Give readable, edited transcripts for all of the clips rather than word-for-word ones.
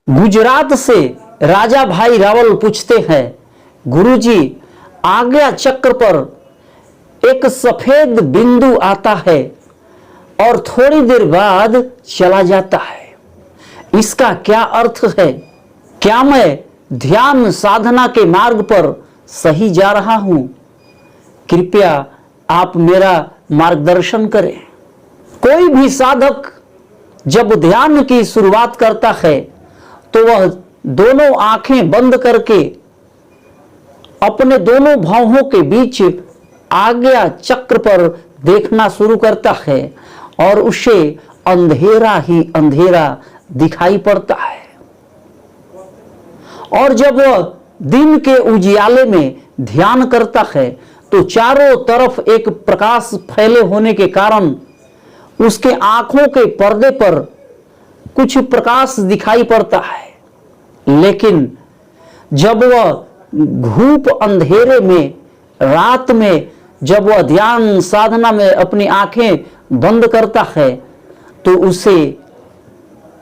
गुजरात से राजा भाई रावल पूछते हैं, गुरुजी, आज्ञा चक्र पर एक सफेद बिंदु आता है और थोड़ी देर बाद चला जाता है, इसका क्या अर्थ है? क्या मैं ध्यान साधना के मार्ग पर सही जा रहा हूं? कृपया आप मेरा मार्गदर्शन करें। कोई भी साधक जब ध्यान की शुरुआत करता है तो वह दोनों आंखें बंद करके अपने दोनों भौहों के बीच आज्ञा चक्र पर देखना शुरू करता है और उसे अंधेरा ही अंधेरा दिखाई पड़ता है। और जब वह दिन के उजियाले में ध्यान करता है तो चारों तरफ एक प्रकाश फैले होने के कारण उसके आंखों के पर्दे पर कुछ प्रकाश दिखाई पड़ता है। लेकिन जब वह घूप अंधेरे में, रात में जब वह ध्यान साधना में अपनी आंखें बंद करता है तो उसे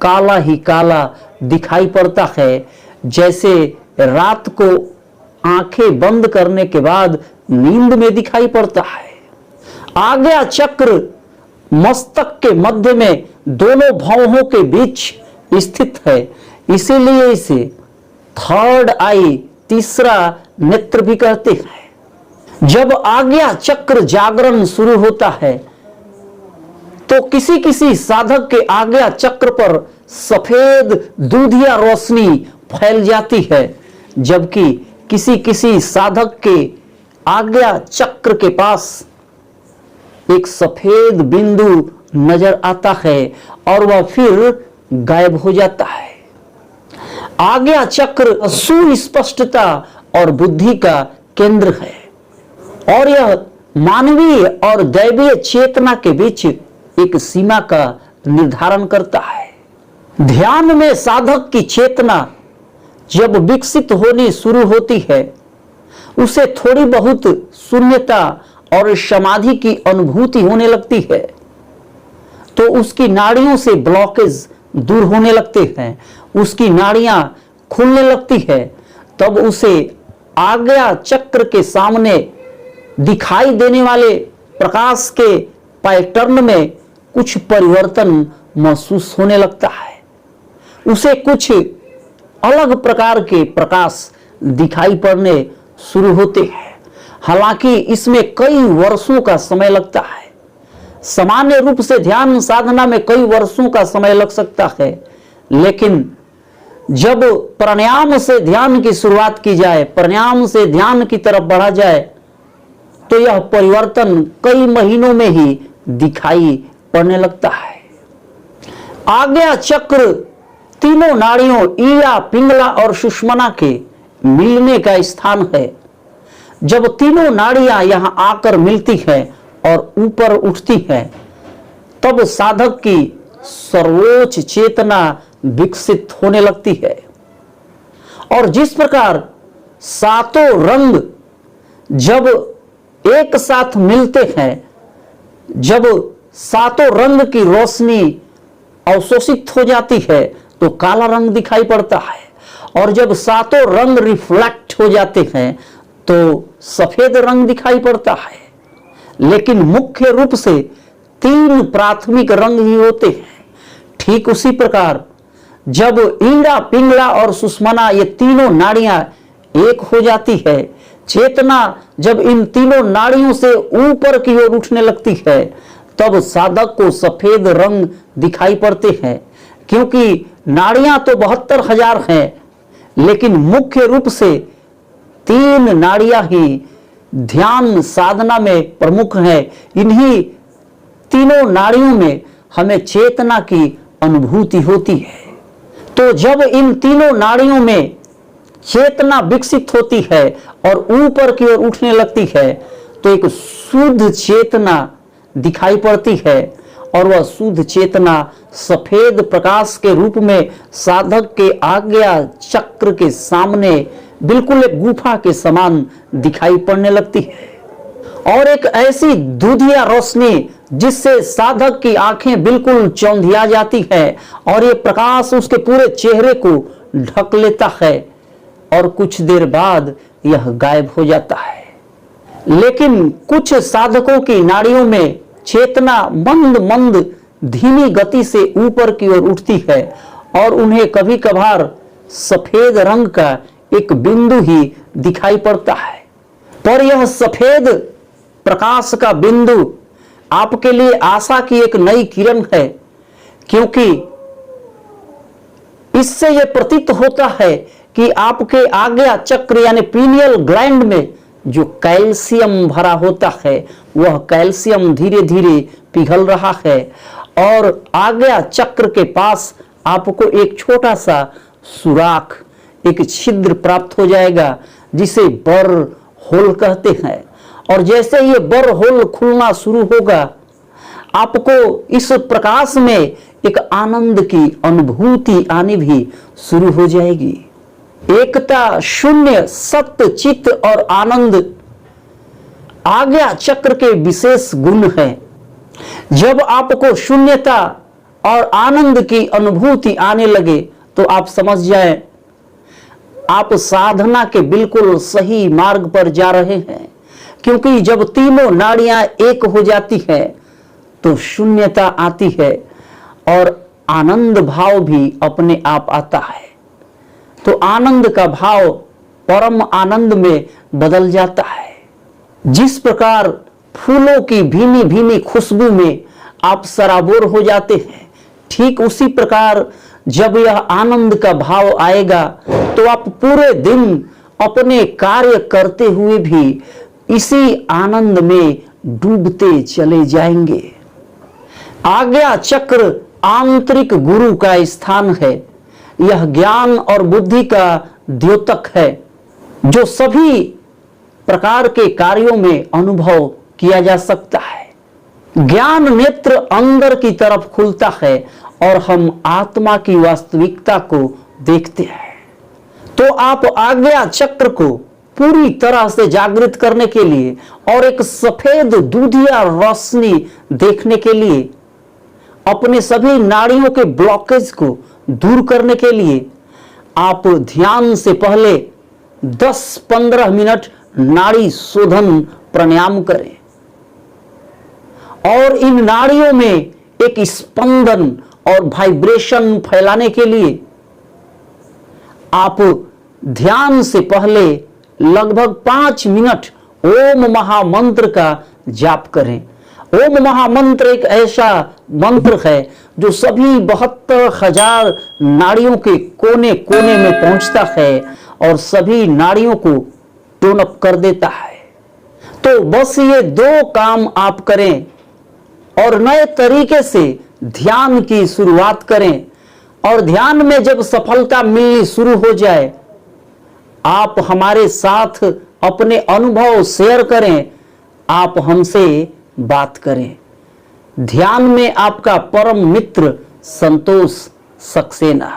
काला ही काला दिखाई पड़ता है, जैसे रात को आंखें बंद करने के बाद नींद में दिखाई पड़ता है। आज्ञा चक्र मस्तक के मध्य में दोनों भौहों के बीच स्थित है, इसीलिए इसे थर्ड आई, तीसरा नेत्र भी कहते हैं। जब आज्ञा चक्र जागरण शुरू होता है तो किसी किसी साधक के आज्ञा चक्र पर सफेद दूधिया रोशनी फैल जाती है, जबकि किसी किसी साधक के आज्ञा चक्र के पास एक सफेद बिंदु नजर आता है और वह फिर गायब हो जाता है। आज्ञा चक्र सुस्पष्टता और बुद्धि का केंद्र है और यह मानवीय और दैवीय चेतना के बीच एक सीमा का निर्धारण करता है। ध्यान में साधक की चेतना जब विकसित होनी शुरू होती है, उसे थोड़ी बहुत शून्यता और समाधि की अनुभूति होने लगती है, तो उसकी नाड़ियों से ब्लॉकेज दूर होने लगते हैं, उसकी नाड़ियां खुलने लगती है। तब उसे आज्ञा चक्र के सामने दिखाई देने वाले प्रकाश के पैटर्न में कुछ परिवर्तन महसूस होने लगता है। उसे कुछ अलग प्रकार के प्रकाश दिखाई पड़ने शुरू होते हैं। हालांकि इसमें कई वर्षों का समय लगता है। सामान्य रूप से ध्यान साधना में कई वर्षों का समय लग सकता है, लेकिन जब प्राणायाम से ध्यान की शुरुआत की जाए, प्राणायाम से ध्यान की तरफ बढ़ा जाए, तो यह परिवर्तन कई महीनों में ही दिखाई पड़ने लगता है। आज्ञा चक्र तीनों नाड़ियों ईड़ा, पिंगला और सुषुम्ना के मिलने का स्थान है। जब तीनों नाड़ियां यहां आकर मिलती हैं और ऊपर उठती हैं, तब साधक की सर्वोच्च चेतना विकसित होने लगती है। और जिस प्रकार सातों रंग जब एक साथ मिलते हैं, जब सातों रंग की रोशनी अवशोषित हो जाती है तो काला रंग दिखाई पड़ता है, और जब सातों रंग रिफ्लेक्ट हो जाते हैं तो सफेद रंग दिखाई पड़ता है। लेकिन मुख्य रूप से तीन प्राथमिक रंग ही होते हैं। ठीक उसी प्रकार जब ईड़ा, पिंगला और सुषुम्ना ये तीनों नाड़ियां एक हो जाती है, चेतना जब इन तीनों नाड़ियों से ऊपर की ओर उठने लगती है, तब साधक को सफेद रंग दिखाई पड़ते हैं। क्योंकि नाड़ियां तो 72,000 हैं, लेकिन मुख्य रूप से तीन नाड़ियां ही ध्यान साधना में प्रमुख है। इन्हीं तीनों नाड़ियों में हमें चेतना की अनुभूति होती है। तो जब इन तीनों नाड़ियों में चेतना विकसित होती है और ऊपर की ओर उठने लगती है, तो एक शुद्ध चेतना दिखाई पड़ती है, और वह शुद्ध चेतना सफेद प्रकाश के रूप में साधक के आज्ञा चक्र के सामने बिल्कुल एक गुफा के समान दिखाई पड़ने लगती है। और एक ऐसी दूधिया रोशनी जिससे साधक की आंखें बिल्कुल चौंधिया जाती है और ये प्रकाश उसके पूरे चेहरे को ढक लेता है और कुछ देर बाद यह गायब हो जाता है। लेकिन कुछ साधकों की नाड़ियों में चेतना मंद मंद धीमी गति से ऊपर की ओर उठती है और उन्हें कभी कभार सफेद रंग का एक बिंदु ही दिखाई पड़ता है। पर यह सफेद प्रकाश का बिंदु आपके लिए आशा की एक नई किरण है, क्योंकि इससे यह प्रतीत होता है कि आपके आज्ञा चक्र यानी पीनियल ग्लैंड में जो कैल्शियम भरा होता है वह कैल्शियम धीरे धीरे पिघल रहा है और आज्ञा चक्र के पास आपको एक छोटा सा सुराख, एक छिद्र प्राप्त हो जाएगा जिसे बर होल कहते हैं। और जैसे ये बर होल खुलना शुरू होगा आपको इस प्रकाश में एक आनंद की अनुभूति आनी भी शुरू हो जाएगी। एकता, शून्य, सत्य, चित्त और आनंद आज्ञा चक्र के विशेष गुण हैं। जब आपको शून्यता और आनंद की अनुभूति आने लगे तो आप समझ जाएं आप साधना के बिल्कुल सही मार्ग पर जा रहे हैं, क्योंकि जब तीनों नाड़ियां एक हो जाती है तो शून्यता आती है और आनंद भाव भी अपने आप आता है। तो आनंद का भाव परम आनंद में बदल जाता है। जिस प्रकार फूलों की भीनी भीनी खुशबू में आप सराबोर हो जाते हैं, ठीक उसी प्रकार जब यह आनंद का भाव आएगा तो आप पूरे दिन अपने कार्य करते हुए भी इसी आनंद में डूबते चले जाएंगे। आज्ञा चक्र आंतरिक गुरु का स्थान है। यह ज्ञान और बुद्धि का द्योतक है जो सभी प्रकार के कार्यों में अनुभव किया जा सकता है। ज्ञान नेत्र अंदर की तरफ खुलता है और हम आत्मा की वास्तविकता को देखते हैं। तो आप आज्ञा चक्र को पूरी तरह से जागृत करने के लिए और एक सफेद दूधिया रोशनी देखने के लिए, अपने सभी नाड़ियों के ब्लॉकेज को दूर करने के लिए आप ध्यान से पहले 10-15 मिनट नाड़ी शोधन प्राणायाम करें और इन नाड़ियों में एक स्पंदन और वाइब्रेशन फैलाने के लिए आप ध्यान से पहले लगभग 5 मिनट ओम महामंत्र का जाप करें। ओम महामंत्र एक ऐसा मंत्र है जो सभी 72,000 नाड़ियों के कोने कोने में पहुंचता है और सभी नाड़ियों को टोन अप कर देता है। तो बस ये 2 काम आप करें और नए तरीके से ध्यान की शुरुआत करें और ध्यान में जब सफलता मिलनी शुरू हो जाए आप हमारे साथ अपने अनुभव शेयर करें, आप हमसे बात करें। ध्यान में आपका परम मित्र संतोष सक्सेना।